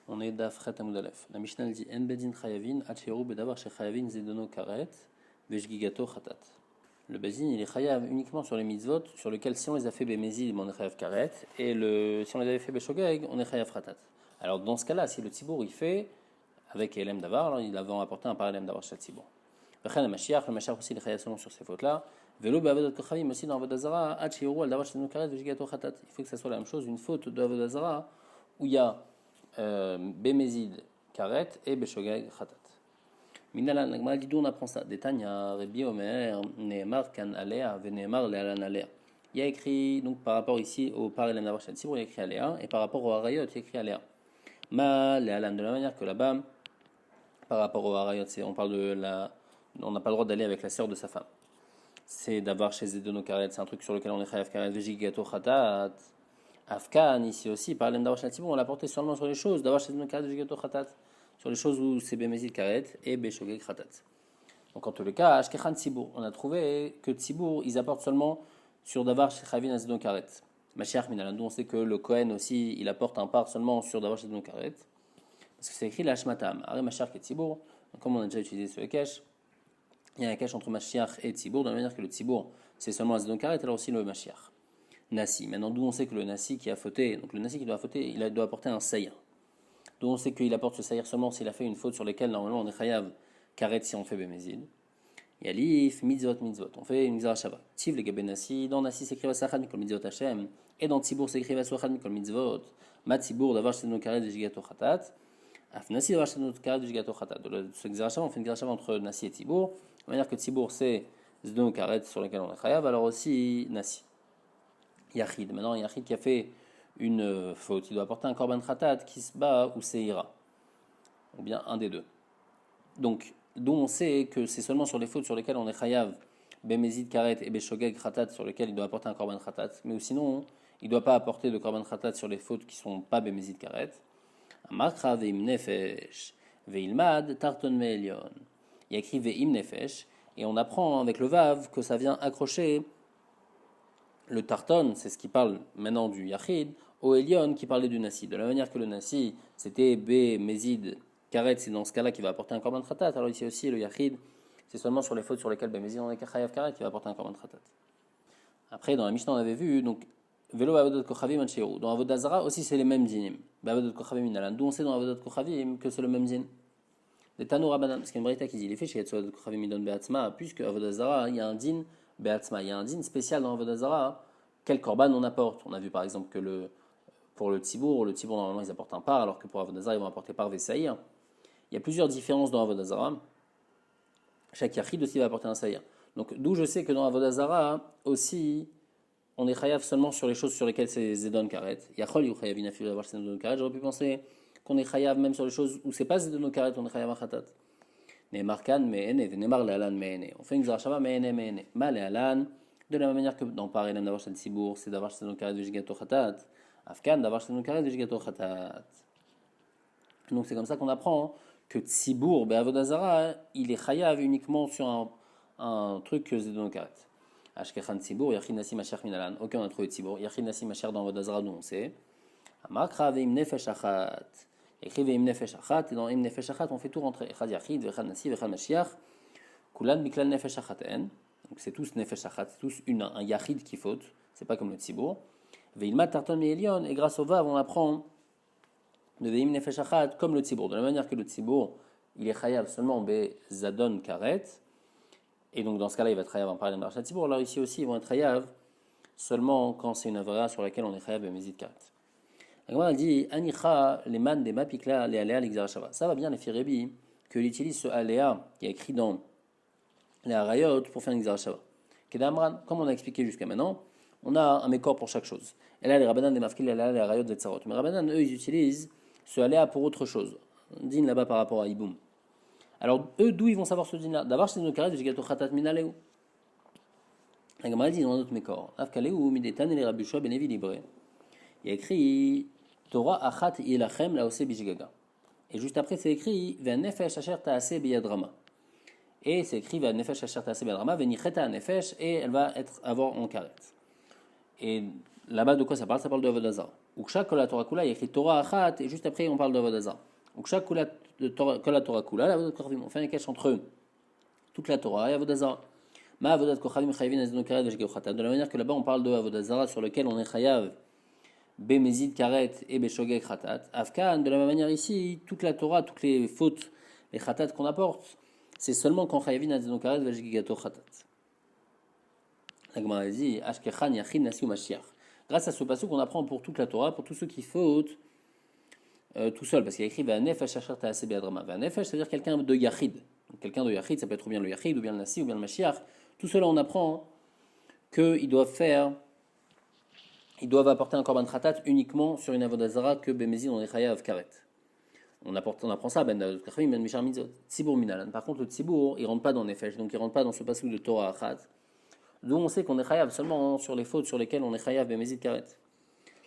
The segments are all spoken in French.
On est d'Afret Amoud Aleph. La Mishnah dit En bedin chayavin acheru bedavar shechayavin zedono karet veshgigato chatat. Le bedin il est chayav uniquement sur les mitzvot sur lesquels si on les a fait bémézid on est chayav karet et si on les avait fait beshogeg on est chayav chatat. Alors dans ce cas-là si le tzibour il fait avec elem davar alors il avait apporté un par elem davar chez tzibour. Le Mashiach aussi il est chayav seulement sur ces fautes-là. Velo be'avodot kochavim aussi dans Avodah Zara acheru al davar shedono karet veshgigato chatat. Il faut que ça soit la même chose une faute de Avodah Zara où il y a Bémézid karet et Beshogeg khatat. Minalan l'agma dit d'où on apprend ça. Détania Rabbi Omer Nehemar kan alea veNehemar lealan alea. Il y a écrit donc par rapport ici au par Elam Davar Shat Sibur il y a écrit alea et par rapport au harayot il y a écrit alea. Ma lealan de la manière que là-bas par rapport au harayot c'est on parle de la on n'a pas le droit d'aller avec la sœur de sa femme. C'est d'avoir chez Zedono karet c'est un truc sur lequel on est chayav karet vejigato khatat. Afkan, ici aussi, par l'em d'avoir chez on l'a porté seulement sur les choses, d'avoir chez le karet de Jigato Khatat, sur les choses où c'est Bémézid Karet et Beshogeg Khatat. Donc en tous les cas, Ashkechan Tzibour, on a trouvé que Tzibour, ils apportent seulement sur d'avoir chez Chavin Azedon Karet. Mashiach Minalandou, on sait que le Kohen aussi, il apporte un part seulement sur d'avoir chez Azedon Karet, parce que c'est écrit l'Ashmatam. Aré Mashiach et Tzibour, comme on a déjà utilisé ce Kesh, il y a un Kesh entre Mashiach et Tzibour, de la manière que le Tzibour, c'est seulement Azedon Karet, alors aussi le Mashiach. Nasi. Maintenant, d'où on sait que le Nasi qui a fauté, donc le Nasi qui doit fauter, il doit apporter un saïr. D'où on sait qu'il apporte ce saïr seulement s'il a fait une faute sur lesquelles normalement on est chayav karet si on fait bémézid. Yalif, mitzvot. On fait une mizra shava. Tiv le gabe Nasi. Dans Nasi s'écrit vasachad mikol mitzvot Hashem. Et dans Tzibour s'écrit vasachad mikol mitzvot. Ma Tzibour d'avoir chez nos karet de jigato khatat. Af Nasi d'avoir chez nos karet de jigato khatat. De ce mizra shava, on fait une mizra shava entre Nasi et Tzibour. De manière que Tzibour c'est nos karet sur lesquels on est chayav, alors aussi Nasi. Yachid. Maintenant, Yachid qui a fait une faute, il doit apporter un korban khatat qui se bat ou seira, ou bien un des deux. Donc, d'où on sait que c'est seulement sur les fautes sur lesquelles on est chayav, bémézid karet et beshogeg khatat sur lesquelles il doit apporter un korban khatat, mais sinon, il ne doit pas apporter de korban khatat sur les fautes qui ne sont pas bémézid karet. Amakra veim nefesh veilmad tarton meelion. Il y a écrit veim nefesh, et on apprend avec le vav que ça vient accrocher le tarton, c'est ce qui parle maintenant du Yachid, au Elion qui parlait du Nasi. De la manière que le Nasi, c'était B, Mézid, Karet, c'est dans ce cas-là qu'il va apporter un korban khatat. Alors ici aussi, le Yachid, c'est seulement sur les fautes sur lesquelles B, Mézid, on est Chayav Karet qui va apporter un korban khatat. Après, dans la Mishnah, on avait vu, donc, Velo Avodot Kochavim Ancheru. Dans Avodah Zara aussi, c'est les mêmes dinim. Avodot Kochavim Inalan. D'où on sait dans Avodot Kochavim que c'est le même din. Les Tanou Rabbanan, parce qu'il y a une braïta qui dit, les fiches, il y a Avodot Kochavim Idon Beatzma, puisque Avodah Zara, il y a un din Beatzma, il y a un din spécial dans Avodah Zara. Quel korban on apporte? On a vu par exemple que pour le tzibour normalement ils apportent un par, alors que pour Avodah Zara ils vont apporter par vesaïr. Il y a plusieurs différences dans Avodah Zara. Chaque yachid aussi va apporter un saïr. Donc d'où je sais que dans Avodah Zara aussi on est chayav seulement sur les choses sur lesquelles c'est zedon karet. Yachol yu chayavin afilu d'avoir zedon karet. J'aurais pu penser qu'on est chayav même sur les choses où c'est pas zedon karet, on est chayav achatat. Ne'emar kan me'ene ve'nemar le'alan me'ene. On fait une zrachava me'ene. Ma le'alan. De la même manière que dans Par Elam d'avoir chez le Tzibour, c'est d'avoir chez le Karet de Jigato Khatat. Afkan d'avoir chez le Karet de Jigato Khatat. Donc c'est comme ça qu'on apprend que Tzibour, Avodah Zara, il est chayav uniquement sur un truc que c'est dans le Karet. Ashkechan Tzibour, Yachid Nasi Mashiach Minalan. Ok, on a trouvé Tzibour. Yachid Nasi Mashiach dans Avodah Zara, d'où on sait. Amakra ve'im nefesh achat. Écrit ve'im nefesh achat. Et dans im nefesh achat, on fait tout rentrer. Echad Yachid, Vechad Nasi, Vechad Mashiach. Kulan Miklal nefesh achaten. Donc c'est tous nefesh achat, c'est tous un yachid qui faute, c'est pas comme le tzibour. Veilmat tarton me'elion, et grâce au vav on apprend de veim nefesh achat comme le tzibour. De la manière que le tzibour, il est chayav seulement be zadon karet, et donc dans ce cas-là il va être chayav en parlant de marcha tzibour. Alors ici aussi ils vont être chayav seulement quand c'est une avra sur laquelle on est chayav be mezid karet. La dit anicha les man de mapikla les aléa l'exarachava. Ça va bien les firebi qu'il utilise ce aléa qui est écrit dans les harayot pour faire une xarashava. Kedamran, comme on a expliqué jusqu'à maintenant, on a un mécor pour chaque chose. Et là, les rabbanan des mafkil, les harayot des tsarot. Mais les rabbanan, eux, ils utilisent ce aléa pour autre chose. Un din là-bas par rapport à Iboum. Alors, eux, d'où ils vont savoir ce din là? D'abord, c'est nos carrés de Jigato Khatat Minaleu. La Gemara dit dans un autre mécor. Afkaleu, Midetan et les Rabushoa Benevi Libre. Il y a écrit Torah Achat Yelachem Laose Bijigaga. Et juste après, c'est écrit Venefesh Asher Taase Biyadrama. Et c'est écrit va nefesh asher ta'aseh be'adrama venicheta nefesh et elle va avoir en karet. Et là-bas de quoi ça parle? Ça parle de Avodah Zara. Uksha kol Torah kula, il y a écrit Torah achat, et juste après on parle de Avodah Zarah. Uksha kol Torah kula, la Avodat Kochavim, on fait un cache entre eux, toute la Torah et Avodah Zarah. Ma Avodat Kochavim chayavin ezedon karet veshgeu chatat. De la manière que là-bas on parle de Avodah Zarah sur lequel on est chayav bemezid karet et beshogeg chatat. Afkan, de la même manière ici, toute la Torah, toutes les fautes, les chatat qu'on apporte, c'est seulement quand chayavin ezedon karet veshgigato chatat. La Gemara dit Ashkechan yachid nasi ou mashiach. Grâce à ce passage qu'on apprend pour toute la Torah, pour tous ceux qui fautent tout seul, parce qu'il y a écrit Vanefesh asher ta'aseh be'adrama. Vanefesh, c'est-à-dire quelqu'un de yachid. Quelqu'un de yachid, ça peut être ou bien le yachid, ou bien le nasi, ou bien le mashiach. Tout cela, on apprend qu'ils doivent apporter un korban khatat uniquement sur une avodah zara que bemezid on est chayav karet. On apprend ça, ben kachim ben mishar mitzvot. Tzibour minalan. Par contre, le tzibour, il rentre pas dans nefesh, donc il rentre pas dans ce passage de Torah achat. D'où on sait qu'on est chayav seulement sur les fautes sur lesquelles on est chayav bemezid karet.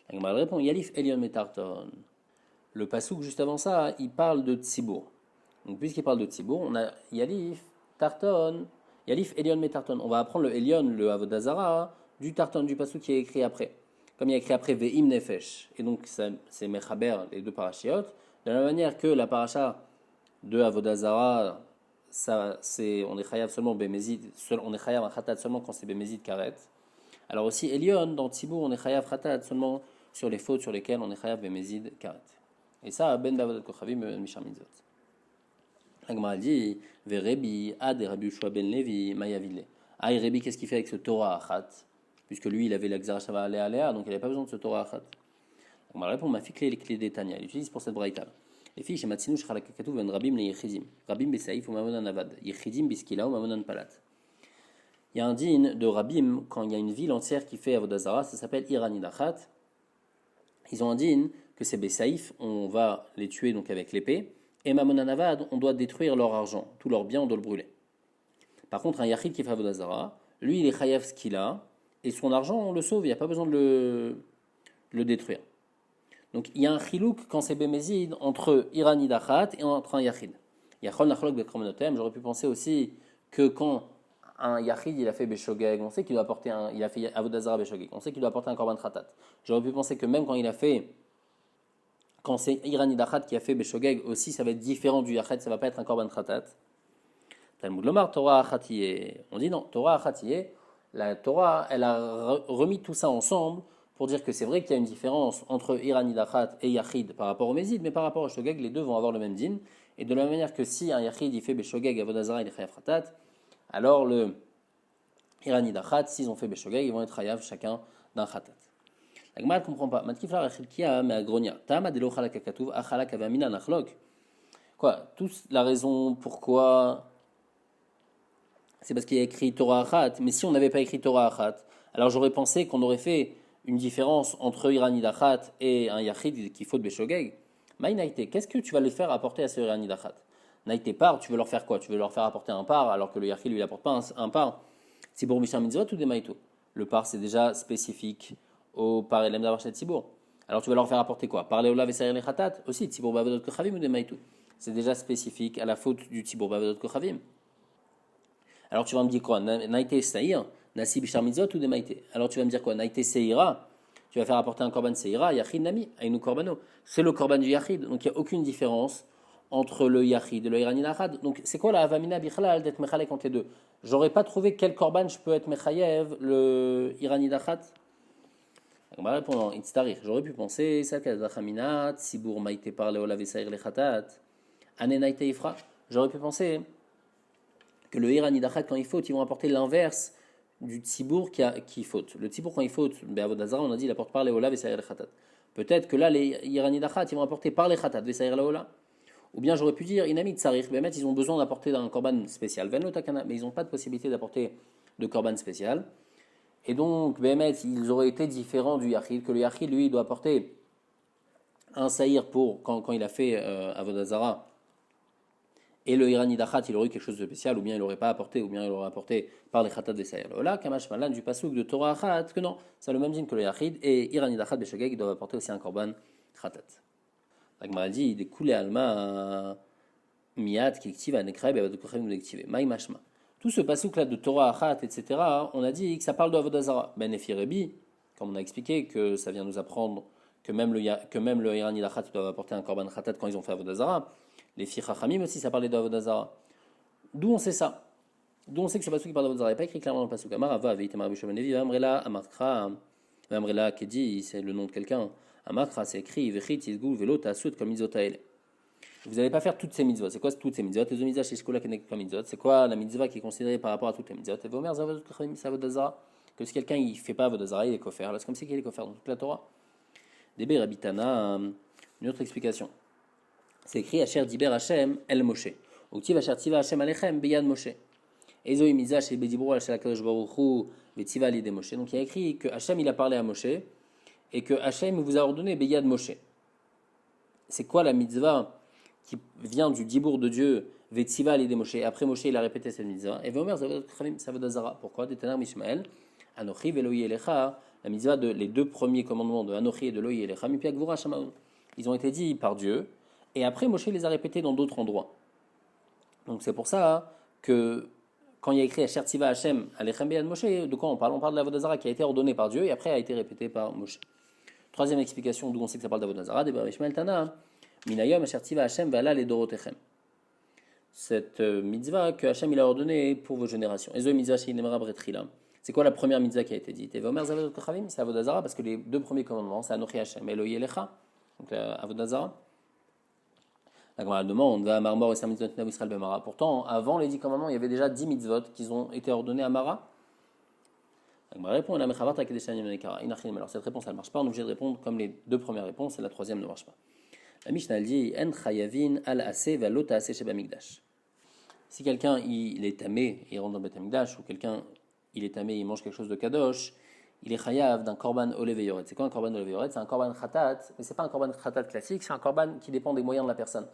La Gemara répond Yalif Elion Metarton. Le pasouk juste avant ça, il parle de Tzibour. Donc puisqu'il parle de Tzibour, on a Yalif, Tarton, Yalif Elion Metarton. On va apprendre le Elion, le Avodah Zarah, du Tarton, du pasouk qui est écrit après. Comme il y a écrit après Ve'im Nefesh. Et donc c'est Mechaber, les deux parashiot. De la même manière que la paracha de Avodah Zarah, on est chayav seulement Bemezid, on est chayav un Khatat seulement quand c'est Bemezid Karet. Alors aussi Elion, dans Tzibour, on est chayav Khatat seulement sur les fautes sur lesquelles on est chayav Bemezid Karet. Et ça, ben Bavodat Kochavim mishar mitzvot. La Gemara dit, Verebi ad Rabbi Yoshua ben Levi mayavile. Ah, Rebi, qu'est-ce qu'il fait avec ce Torah achat? Puisque lui, il avait l'Agzara Shava Alea, donc il n'avait pas besoin de ce Torah achat. La Gemara répond, ma fille les clés des Tanya. Il utilise pour cette braïta. Les filles, chez Matsinu, Shchalakakatu, ben Rabim le Yechizim. Rabim besaïf ou Mamonan Avad. Yechizim biskila ou Mamonan Palat. Il y a un din de Rabim, quand il y a une ville entière qui fait Avodah Zarah, ça s'appelle Iranidachat. Ils ont un din que ces Bessaïf, on va les tuer donc avec l'épée, et Mamonanavad, on doit détruire leur argent, tout leur bien, on doit le brûler. Par contre, un Yachid qui fait Avodah Zarah, lui, il est chayav ce qu'il a, et son argent, on le sauve, il n'y a pas besoin de le détruire. Donc, il y a un chilouk quand c'est Bémézid entre Iranidachat et entre un Yachid. Yachol nachlok bekromonotem, j'aurais pu penser aussi que quand un Yachid, il a fait Beshogeg, on sait qu'il doit apporter il a fait Avodah Zarah Beshogeg, on sait qu'il doit apporter un korban khatat. J'aurais pu penser que même quand c'est Iranidachat qui a fait Beshogeg aussi, ça va être différent du Yachid, ça va pas être un korban khatat. Talmud Lomar, Torah Achatiyeh. On dit non, Torah Achatiyeh, la Torah, elle a remis tout ça ensemble pour dire que c'est vrai qu'il y a une différence entre Iranidachat et Yachid par rapport au Mézid, mais par rapport au Shogeg, les deux vont avoir le même din. Et de la même manière que si un Yachid il fait Beshogeg, Avodah Zarah, il est chayav khatat, alors le Iranidachat, s'ils ont fait Beshogeg, ils vont être chayav chacun d'un khatat. La Gemara ne comprend pas. Matkiflar Echilkia, mais Agronia. Tama de l'ochala kakatuv, achala kavamina nachlok. Quoi? La raison pourquoi. C'est parce qu'il y a écrit Torah Achat. Mais si on n'avait pas écrit Torah Achat, alors j'aurais pensé qu'on aurait fait une différence entre Iranidachat et un Yachid qui faut de Beshogeg. Maïnaïté, qu'est-ce que tu vas les faire apporter à ce Iranidachat? Naïté par, tu veux leur faire quoi? Tu veux leur faire apporter un par alors que le Yachid lui apporte pas un par. C'est pour Mishar Mitzvot ou des Maïto? Le par c'est déjà spécifique au par Elem Davarchet Tzibour. Alors tu vas leur faire apporter quoi? Par Léola Vesayer le Khatat aussi, Tzibour Bavodot Kochavim ou des Maïto? C'est déjà spécifique à la faute du Tzibour Bavodot Kochavim. Alors tu vas me dire quoi? Naïté Saïr, Nasi Bishar Mitzvot ou des Maïté? Alors tu vas me dire quoi? Naïté Seira, tu vas faire apporter un korban Seira, Yachid Nami, Aïnou Korbano. C'est le korban du Yachid, donc il n'y a aucune différence entre le Yachid et le Iranidachat. Donc c'est quoi la Avamina Bichlal d'être Mechalek entre les deux? J'aurais pas trouvé quel korban je peux être Mechayev, le Iranidachat. On va répondre j'aurais pu penser Sakadachamina, Tzibour Maïté par Léola Vesaïr le Khatat, Anenaïté Ifra. J'aurais pu penser que le Iranidachat, quand il faute, ils vont apporter l'inverse du Tzibour qui faute. Le Tzibour, quand il faute, Avodah Zarah, on a dit, il apporte par les Ola, Vesaïr le Khatat. Peut-être que là, les Iranidachat, ils vont apporter par les Khatat, Vesaïr le Ola. Ou bien j'aurais pu dire, Inami Tsarich, ils ont besoin d'apporter un korban spécial. Venlo Takana, mais ils n'ont pas de possibilité d'apporter de korban spécial. Et donc, ils auraient été différents du Yachid, que le Yachid, lui, il doit apporter un saïr pour quand il a fait Avodah Zarah. Et le Iranidachat, il aurait eu quelque chose de spécial, ou bien il n'aurait pas apporté, ou bien il aurait apporté par les Khatat des Saïr. Là, Kamash Malan du Pasuk de Torah Achat, que non, c'est le même din que le Yachid, et Iranidachat Beshogeg, ils doivent apporter aussi un korban Khatat. La Gemara dit, des coulées alma miyat qui active à nekra et avadokochem ou d'activer. Maï mashma. Tout ce pasuk là de Torah Achat, etc., on a dit que ça parle de Avodah Zarah. Ben Efirebi, comme on a expliqué que ça vient nous apprendre que même le Iran Ilachat doivent apporter un korban khatat quand ils ont fait Avodah Zarah. Les filles Chachamim aussi, ça parlait d'Avodah Zarah. D'où on sait ça? D'où on sait que ce pasuk qui parle d'Avodah Zarah n'est pas écrit clairement dans le pasuk. Amar Ava, Veitamar Bishom Levi, Amrela, Amakra, Amrela, Kedi, c'est le nom de quelqu'un. Amakra, c'est écrit, Vechit, Yizgul, Velo, Tasut, comme Mizotael. Vous n'allez pas faire toutes ces mitzvot. C'est quoi toutes ces mitzvot? Les mitzvot chez Shkola Kenek comme mitzvot. C'est quoi la mitzvah qui est considérée par rapport à toutes les mitzvot? Et Vomer Zavot Kachamim Avodah Zarah. Que si quelqu'un il fait pas Avodah Zarah, il est kofer. Là, c'est comme si il est kofer dans toute la Torah. Débé Rabitana, une autre explication. C'est écrit Asher Diber Hashem El Moshe. Ou Tiv Asher Tiva Hashem Alechem Beyad Moshe. Ezo Imiza chez Bedibro Al Shalakadosh Baruch Hu Vetiva Lide Moshe. Donc il y a écrit que Hashem il a parlé à Moshe et que Hashem vous a ordonné Beyad Moshe. C'est quoi la mitzvah qui vient du dibour de Dieu, Vetiva Lide Moshe? Après Moshe il a répété cette mitzvah. Et Vomer Zavot Kachamim Avodah Zarah. Pourquoi? Détanar Mishmael Anochi Veloyi Elecha. La mitzvah de les deux premiers commandements de Anochi et de Loyi Elecha Mipiak Gvura Shamaon. Ils ont été dits par Dieu. Et après, Moshe les a répétés dans d'autres endroits. Donc c'est pour ça que quand il y a écrit Asher Tiva Hashem Alechem Beyad Moshe, de quoi on parle? On parle de l'Avodah Zarah qui a été ordonnée par Dieu et après a été répétée par Moshe. Troisième explication d'où on sait que ça parle d'Avodah Zarah, Debar Ishmael Tana, Minayom Asher Tiva Hashem Vala le Dorotechem. Cette mitzvah que Hashem il a ordonnée pour vos générations. Ezo mitzvah she'inemra bretrila. C'est quoi la première mitzvah qui a été dite? Et Vomer Zavot Kachavim, c'est Avodah Zarah parce que les deux premiers commandements, c'est Anochi Hashem Elohi Elecha, donc Avodah Zarah. La Gemara demande, va à Marmor et sa mitzvot Israël Bemara. Pourtant, avant les 10 commandements, il y avait déjà 10 mitzvot qui ont été ordonnés à Mara. La Gemara répond, alors cette réponse elle ne marche pas, on est obligé de répondre comme les deux premières réponses et la troisième ne marche pas. La Mishnah elle dit, En chayavin al ase va lota ase sheba migdash. Si quelqu'un il est tamé, il rentre dans le Bet Hamikdash, ou quelqu'un il est tamé, il mange quelque chose de kadosh, il est chayav d'un korban olev yored. C'est quoi un korban olev yored? C'est un korban khatat, mais c'est pas un korban khatat classique, c'est un korban qui dépend des moyens de la personne.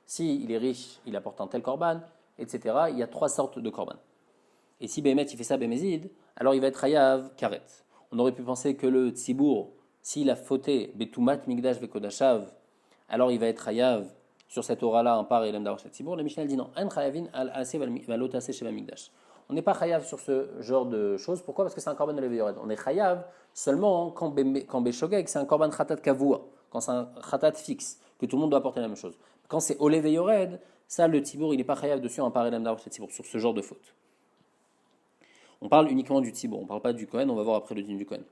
Si il est riche, il apporte un tel korban, etc. Il y a 3 sortes de korban. Et si Béhémet il fait ça Bémézid, alors il va être chayav karet. On aurait pu penser que le tzibour, s'il a fauté betumat migdash vekodashav, alors il va être chayav sur cette aura-là, un par et l'em d'arochet tzibour. La Mishnah dit non. En chayavin al ase valot ase sheba migdash. On n'est pas chayav sur ce genre de choses. Pourquoi? Parce que c'est un korban de levéyored. On est chayav seulement quand Béshogeg, c'est un korban khatat kavua, quand c'est un khatat fixe, que tout le monde doit apporter la même chose. Quand c'est olev yored, ça le tzibour, il n'est pas chayav dessus, un par et l'em d'arochet tzibour, sur ce genre de faute. On parle uniquement du tzibour, on ne parle pas du Kohen, on va voir après le din du Kohen.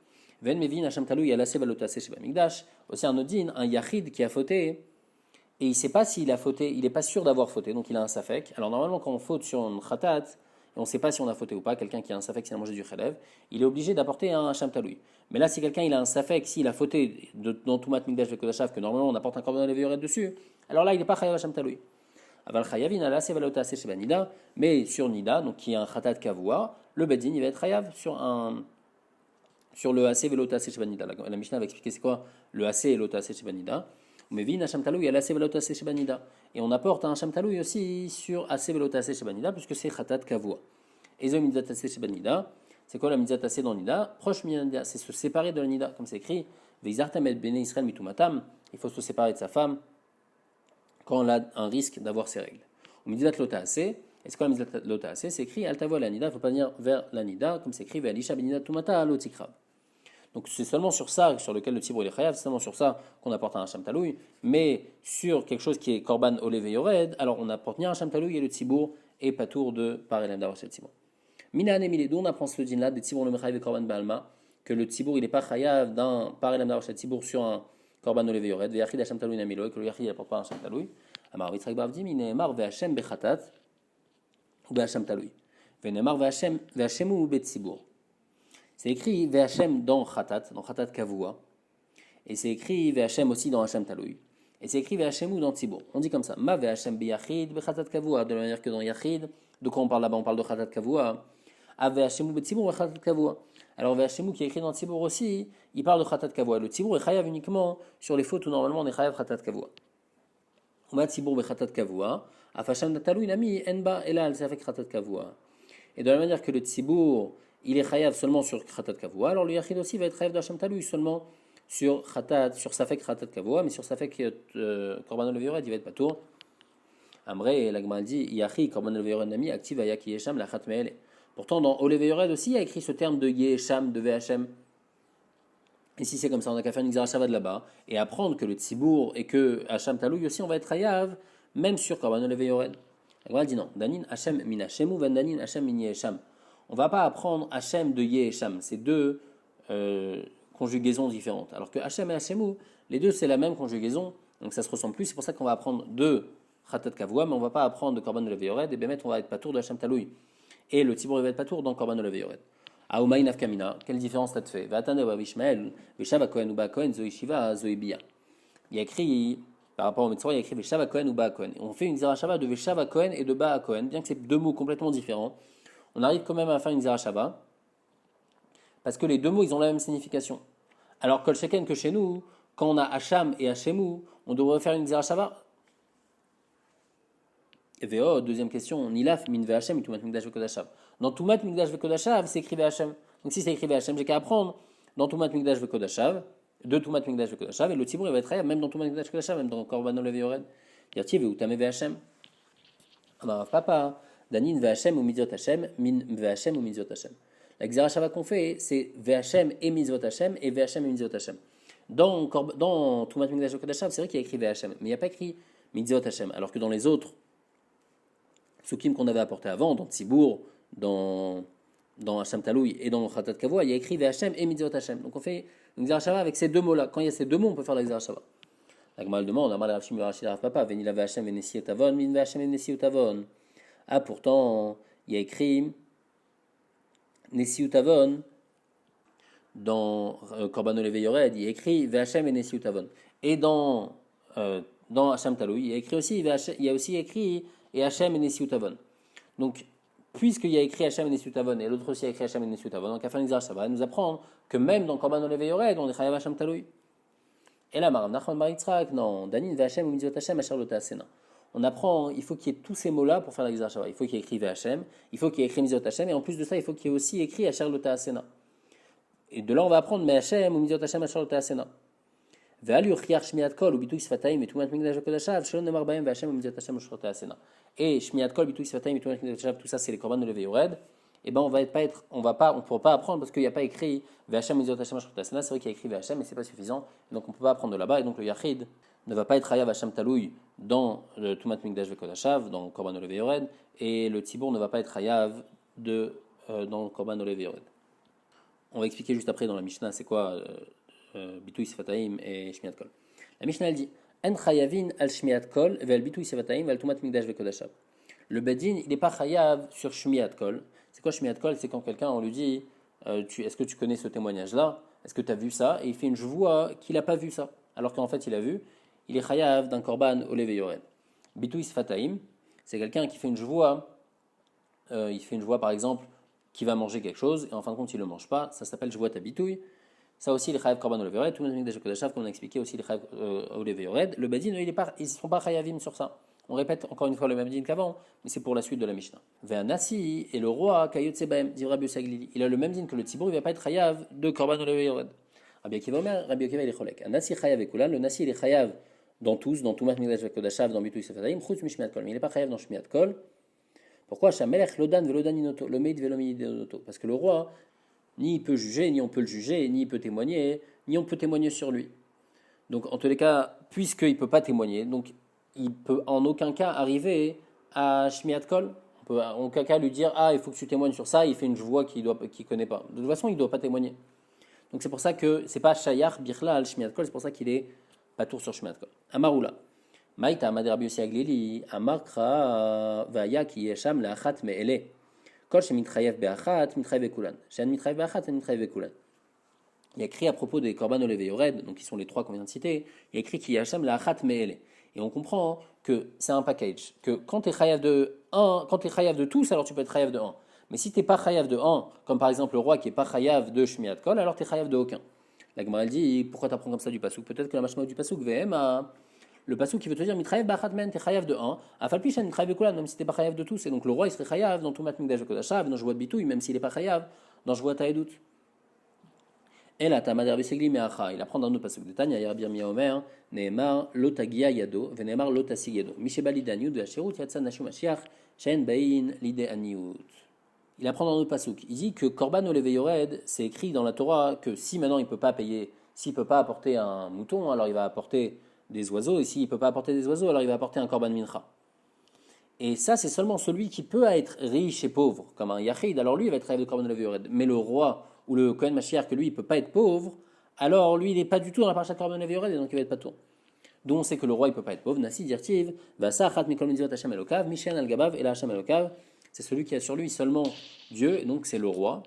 Ven mevin hacham talou yalase valotase sheba migdash. Aussi un autre din, un yachid qui a fauté, et il ne sait pas s'il a fauté, il n'est pas sûr d'avoir fauté, donc il a un safek. Alors normalement quand on faute sur un khatat, et on ne sait pas si on a fauté ou pas, quelqu'un qui a un safek s'il a mangé du chalev, il est obligé d'apporter un hacham taloui. Mais là si quelqu'un il a un safek, s'il a fauté dans Tumat Migdash Vekodashav, que normalement on apporte un korban levéyored dessus, alors là il n'est pas chayav hacham taloui. Aval chayavin alase valotase sheba nida, mais sur nida, donc qui est un khatat kavua, le bedin il va être chayav sur le ase velotase sheba nida. La Mishnah va expliquer c'est quoi le ase et l'otase sheba nida. Mais vin hacham taloui alase velotase sheba nida. Et on apporte un hacham taloui aussi sur ase velotase sheba nida puisque c'est khatat kavua. Ezo mitzat ase sheba nida. C'est quoi la mitzat ase dans nida? Proche nida, c'est se séparer de la nida, comme c'est écrit. Veizartam et bnei Israël mitumatam. Il faut se séparer de sa femme quand on a un risque d'avoir ses règles. Au mitzat lota ase. Et c'est quoi la mitzat lota ase? C'est écrit altavo la nida. Il ne faut pas venir vers la nida, comme c'est écrit ve'alisha benida tumata lotikrav. Donc c'est seulement sur ça, sur lequel le tzibour est chayav, c'est seulement sur ça qu'on apporte un hacham taloui, mais sur quelque chose qui est korban olev yored, alors on apporte ni un hacham taloui et le tzibour est patour de par elem d'avoir ce tzibour. Mina anemile, d'où on apprend ce din là, des tzibour le mechayev et korban balma, que le tzibour il n'est pas chayav d'un par elem d'avoir ce tzibour sur un korban olev yored, ve'yachid hacham taloui namilo, et que le yachid n'apporte pas un hacham taloui. Amar vitzrak bavdim, inemar ve'hachem bechatat ou be'hacham taloui, ve'nemar ve'hachemu be'tzibour. C'est écrit V'Hachem dans Khatat Kavua. Et c'est écrit V'Hachem aussi dans Hachem Taloui. Et c'est écrit V'Hachem ou dans Tzibour. On dit comme ça. Ma V'Hachem B'Yachid B'Khatat Kavua. De la manière que dans Yachid. De quoi on parle là-bas? On parle de Khatat Kavua. A V'Hachem ou B'Tzibour B'Khatat Kavua. Alors V'Hachem qui est écrit dans Tzibour aussi, il parle de Khatat Kavua. Le Tzibour est chayav uniquement sur les fautes où normalement on est chayav Khatat Kavua. On va Tzibour B'Khatat Kavua. A V'Hachem Taloui Nami Enba Elal c'est avec Khatat Kavua. Et de la manière que le Tzibour il est chayav seulement sur Khatat Kavua, alors le Yachid aussi va être chayav d'Hachem Taloui seulement sur Khatat, sur Safek Khatat Kavua, mais sur Safek Korban Levéyored, il va être patour. Amré, la Gemara dit Yachi Korban Levéyored Nami, active Ayaki Yesham, la Khat Me'ele. Pourtant, dans Olevéyored aussi, il y a écrit ce terme de Yesham, de VHM. Et si c'est comme ça, on n'a qu'à faire une Xera Shabbat là-bas et apprendre que le Tzibour et que Hacham Taloui aussi, on va être Hayav, même sur Korban Olev Yored. La Gemara dit non. Danin Hachem min Hachemu, van Danin Hachem min Yehesham. On ne va pas apprendre Hachem de Yehesham. C'est deux conjugaisons différentes. Alors que Hachem et Hachemu, les deux, c'est la même conjugaison. Donc ça se ressemble plus. C'est pour ça qu'on va apprendre de Khatat Kavua, mais on ne va pas apprendre de Korban Olev Yored. Et bien, on va être patour de Hacham Taloui. Et le Tzibour va être patour dans Korban Olev Yored. Aoumaï Nafkamina, quelle différence ça te fait? Vatane wa Vishmael, Veshava Kohen ou Ba Kohen, Zoishiva, Zoibia. Il y a écrit, par rapport au Metzora, il y a écrit Veshava Kohen ou Ba Kohen. On fait une Zera Shava de Veshava Kohen et de Ba Kohen, bien que c'est deux mots complètement différents. On arrive quand même à faire une Zera Shava, parce que les deux mots, ils ont la même signification. Alors que le Sheken que chez nous, quand on a Hacham et Hachemu, on devrait faire une Zera Shava. Et VO, deuxième question, Nilaf min ve'Hachem et Tumat Mikdash ve'Kodashav. Dans Tumat Mikdash ve'Kodashav, c'est écrit ve'Hachem. Donc si c'est écrit ve'Hachem, j'ai qu'à apprendre dans Tumat Mikdash ve'Kodashav, de Tumat Mikdash ve'Kodashav, et le Tzibour il va être Hayav, même dans Tumat Mikdash ve'Kodashav, même dans Korban Olev Yored. Dirti ve'Utame ve'Hachem. Alors papa, Danin ve'Hachem ou Mitzvot Hachem, min ve'Hachem ou Mitzvot Hachem. La Xera Shava qu'on fait, c'est ve'Hachem et Mitzvot Hachem et ve'Hachem et Mitzvot Hachem. Dans Tumat Mikdash ve'Kodashav, c'est vrai qu'il y a écrit ve'Hachem, mais il n'y a pas écrit Mitzvot Hachem, alors que dans les autres Psukim qu'on avait apporté avant, dans Tzibour, dans Hacham Taloui et dans Khatat Kavua, il y a écrit V'Hachem et Mitzvot Hachem. Donc on fait une Xera Shava avec ces deux mots-là. Quand il y a ces deux mots, on peut faire la Xera Shava. La Gemara demande, Amar le Rav Shimi Rashi Rav Papa, Venila V'Hachem Venesi Otavon, Min V'Hachem Venesi Otavon. Ah, pourtant, il y a écrit Nesi Otavon dans Korban Olev Yored, il y a écrit V'Hachem Venesi Otavon. Et dans Hacham Taloui, il y a écrit aussi, il y a aussi écrit et Hachem et Nesi Utavon. Donc, puisqu'il y a écrit Hachem et Nesi Utavon, et l'autre aussi a écrit Hachem et Nesi Utavon, donc à faire une Xera Shava, nous apprendre que même dans Korban Olev Yored, on est Chayav Hacham Taloui. Et là, Maram Nachman Bar Yitzhak, non, Danin V'Hachem ou Mitzvot Hachem Asher Lo Ta'asena. On apprend, il faut qu'il y ait tous ces mots-là pour faire la Xera Shava. Il faut qu'il y ait écrit V'Hachem, il faut qu'il y ait écrit Mitzvot Hachem, et en plus de ça, il faut qu'il y ait aussi écrit Asher Lo Ta'asena. Et de là, on va apprendre Mais Hachem ou Mitzvot Hachem Asher Lo Ta'asena. Et Shmiat Kol, Bitoui Sfataim, et Tumat Mikdash tout ça c'est les Korban Olev Yored. Et ben on pourra pas apprendre parce qu'il n'y a pas écrit V'Hachem Mitzvot Hachem Asher Ta'asena. C'est vrai qu'il y a écrit V'Hachem, mais c'est pas suffisant. Donc on peut pas apprendre de là-bas. Et donc le Yachid ne va pas être Hayav Hacham Taloui dans le Tumat Mikdash ve'Kodashav, dans Korban Olev Yored, et le Tzibour ne va pas être Hayav dans Korban Olev Yored. On va expliquer juste après dans la Mishnah c'est quoi Bitoui Sefataim et Shmiat Kol. La Mishnah elle dit En Chayavin al Shmiat Kol ve'al Bitoui Sefataim ve'al Tumat Mikdash ve'Kodashav. Le Bedin il n'est pas Chayav sur Shmiat Kol. C'est quoi Shmiat Kol? C'est quand quelqu'un on lui dit est-ce que tu connais ce témoignage-là? Est-ce que tu as vu ça? Et il fait une joie qu'il n'a pas vu ça. Alors qu'en fait il a vu. Il est Chayav d'un Korban Olev Yored. Bitoui Sefataim, c'est quelqu'un qui fait une joie. Il fait une joie par exemple qui va manger quelque chose et en fin de compte il ne le mange pas. Ça s'appelle joie tabitouille. Ça aussi, les chayav korban olev yored, tout le monde comme on a expliqué aussi les chayav olev yored. Le badin, ils ne sont pas chayavim sur ça. On répète encore une fois le même din qu'avant, mais c'est pour la suite de la Mishnah. Ve'anasi et le roi kayotse baem, dit Rabbi Yossi Aglili. Il a le même din que le tzibour, il ne va pas être chayav de korban olev yored. Rabbi Akiva Omer, Rabbi Akiva il est cholek. Anasi chayav ekulan, le nasi il est chayav dans tous, dans Tumat Mikdash ve'Kodashav, dans Bitoui Sefataim, chutz mishmiat kol, mais il n'est pas chayav dans shmiat kol. Pourquoi Shamelech lodan ve'lodan inoto, le meid ve'lo meid inoto? Parce que le roi ni il peut juger, ni on peut le juger, ni il peut témoigner, ni on peut témoigner sur lui. Donc en tous les cas, puisqu'il ne peut pas témoigner, donc il peut en aucun cas arriver à Shmiat Kol. On peut en aucun cas lui dire il faut que tu témoignes sur ça, il fait une voix qu'il ne connaît pas. De toute façon, il ne doit pas témoigner. Donc c'est pour ça que c'est pas Shayach Birla al Shmiat Kol, c'est pour ça qu'il est pas tour sur Shmiat Kol. Amaroula. Maïta Amad Rabbi Yossi Aglili, Amarkra Vaya ki yesham la achat me'ele. Il y a écrit à propos des Korban Olev Yored, donc qui sont les trois qu'on vient de citer, il y a écrit qu'il y a Hachem la achat me'ele. Et on comprend que c'est un package, que quand tu es chayav de 1, quand tu es chayav de tous, alors tu peux être chayav de 1. Mais si tu n'es pas chayav de 1, comme par exemple le roi qui n'est pas chayav de Shmiat Kol, alors tu es chayav de aucun. La Gemara dit, pourquoi tu apprends comme ça du pasuk? Peut-être que la machma du pasuk, le pasuk qui veut te dire mitrayev ba'achat men, t'es chayav de 1, afalpishan mitrayev kulan, même si t'es pas chayav de tous. Et donc le roi il serait chayav dans tout mat mikdash ve'kodashav, dans joie de bitouille, même s'il est pas chayav dans joie ta'edut. Et là t'as madar besegli me'acha, il apprend dans nos pasuk de Tanya, Rabbi Yirmiyah Omer, ne'emar lo tagia yado, ve'ne'emar lo tasig yado, mishebali daniut ve'ashirut yatsan nashum mashiach, she'en bain lide aniut. Il apprend dans nos pasuk, il dit que korban olev yored, c'est écrit dans la Torah que si maintenant il peut pas payer S'il ne peut pas apporter un mouton, alors il va apporter des oiseaux, et s'il ne peut pas apporter des oiseaux, alors il va apporter un korban mincha. Et ça, c'est seulement celui qui peut être riche et pauvre, comme un yachid, alors lui, il va être rêve de korban levéored. Mais le roi ou le Kohen Mashiach, que lui, il ne peut pas être pauvre, alors lui, il n'est pas du tout dans la parasha de korban levéored, et donc il va être pas tout. Dont on sait que le roi, il ne peut pas être pauvre. Nasi dirtiv, vasachat mikol mitzvot Hashem elokav, mishen al gabav et la Hashem elokav. C'est celui qui a sur lui seulement Dieu, et donc c'est le roi.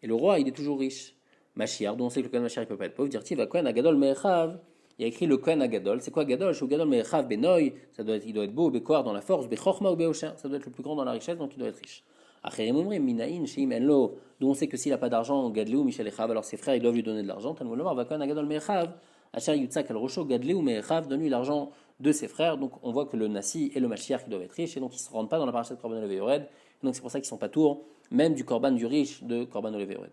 Et le roi, il est toujours riche. Mashiach, dont on sait que le Kohen Mashiach ne peut pas être pauvre. Dirtiv, va Kohen agadol me'echav. Il y a écrit le Kohen agadol. C'est quoi gadol? Shu gadol me'echav benoy. Il doit être beau, bekoar dans la force, bechorma ou beosher. Ça doit être le plus grand dans la richesse, donc il doit être riche. Acherim omrim minaïn sheim enlo. Dont on sait que s'il n'a pas d'argent, gadleu michel echav, alors ses frères, ils doivent lui donner de l'argent. Talmud lomar, va Kohen agadol me'echav. Asher yutzak al rosho gadleu me'echav. Donne-lui l'argent de ses frères. Donc on voit que le Nasi et le Mashiach, ils doivent être riches, et donc ils ne se rendent pas dans la parasha de korban levéored. Donc c'est pour ça qu'ils ne sont pas tours, même du korban du riche de korban levéored.